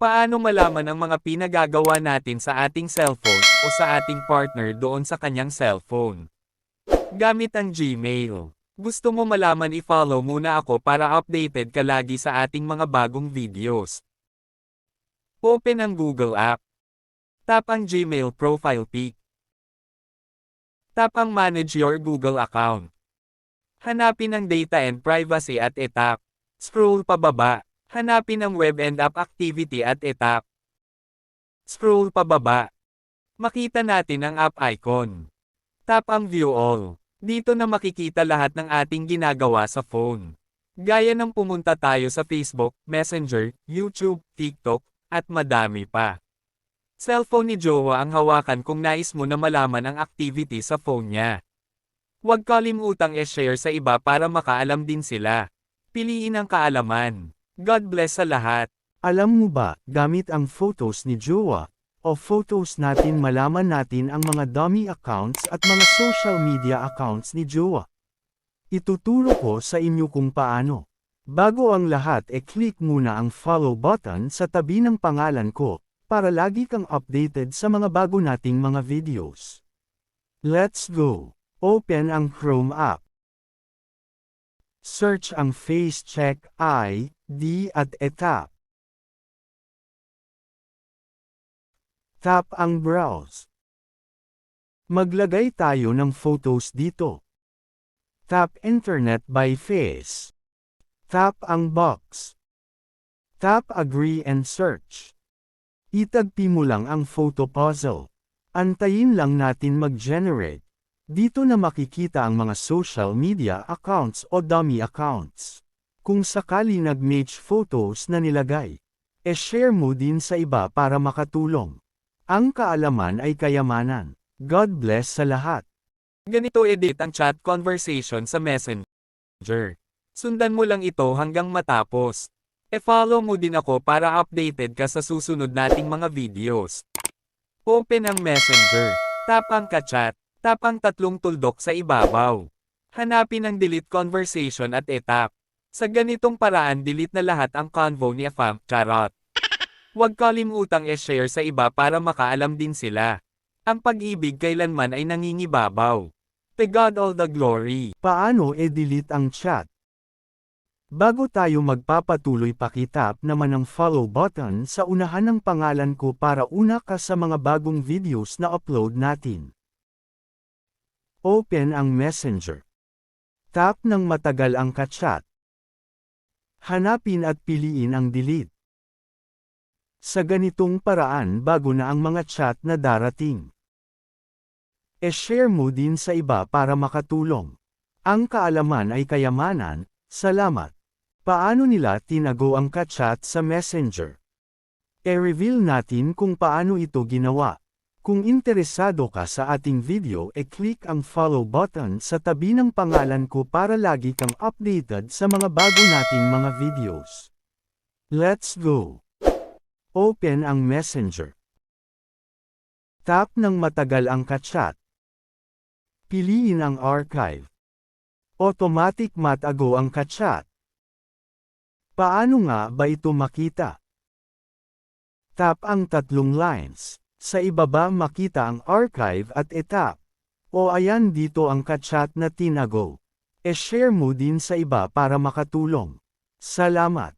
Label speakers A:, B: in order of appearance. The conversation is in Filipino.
A: Paano malaman ang mga pinagagawa natin sa ating cellphone o sa ating partner doon sa kanyang cellphone? Gamit ang Gmail. Gusto mo malaman, i-follow muna ako para updated ka lagi sa ating mga bagong videos. Open ang Google app. Tap ang Gmail profile pic. Tap ang Manage your Google account. Hanapin ang Data and Privacy at itap. Scroll pababa. Hanapin ang Web and App Activity at itap. Scroll pababa. Makita natin ang app icon. Tap ang View All. Dito na makikita lahat ng ating ginagawa sa phone. Gaya ng pumunta tayo sa Facebook, Messenger, YouTube, TikTok, at madami pa. Cellphone ni Jowa ang hawakan kung nais mo na malaman ang activity sa phone niya. Huwag kalimutang i-share sa iba para makaalam din sila. Piliin ang kaalaman. God bless sa lahat.
B: Alam mo ba, gamit ang photos ni Jowa, o photos natin malaman natin ang mga dummy accounts at mga social media accounts ni Jowa. Ituturo ko sa inyo kung paano. Bago ang lahat click muna ang follow button sa tabi ng pangalan ko, para lagi kang updated sa mga bago nating mga videos. Let's go! Open ang Chrome app. Search ang FaceCheck ID at itap. Tap ang Browse. Maglagay tayo ng photos dito. Tap Internet by Face. Tap ang box. Tap Agree and Search. Itagpi mo lang ang photo puzzle. Antayin lang natin mag-generate. Dito na makikita ang mga social media accounts o dummy accounts. Kung sakali nag-match photos na nilagay, share mo din sa iba para makatulong. Ang kaalaman ay kayamanan. God bless sa lahat.
A: Ganito edit ang chat conversation sa Messenger. Sundan mo lang ito hanggang matapos. E-follow mo din ako para updated ka sa susunod nating mga videos. Open ang Messenger. Tap ang ka-chat. Tap ang tatlong tuldok sa ibabaw. Hanapin ang delete conversation at itap. Sa ganitong paraan delete na lahat ang convo ni Afam, charot. Huwag kalimutang i-share sa iba para makaalam din sila. Ang pag-ibig kailanman ay nangingibabaw. To God all the glory.
B: Paano delete ang chat? Bago tayo magpapatuloy, pakitap naman ang follow button sa unahan ng pangalan ko para una ka sa mga bagong videos na upload natin. Open ang Messenger. Tap ng matagal ang ka-chat. Hanapin at piliin ang delete. Sa ganitong paraan bago na ang mga chat na darating. E-share mo din sa iba para makatulong. Ang kaalaman ay kayamanan. Salamat. Paano nila tinago ang ka-chat sa Messenger? E-reveal natin kung paano ito ginawa. Kung interesado ka sa ating video, click ang follow button sa tabi ng pangalan ko para lagi kang updated sa mga bago nating mga videos. Let's go! Open ang Messenger. Tap ng matagal ang ka-chat. Piliin ang archive. Automatic matago ang ka-chat. Paano nga ba ito makita? Tap ang tatlong lines. Sa ibaba makita ang archive at itap. O ayan, dito ang ka-chat na tinago. E-share mo din sa iba para makatulong. Salamat.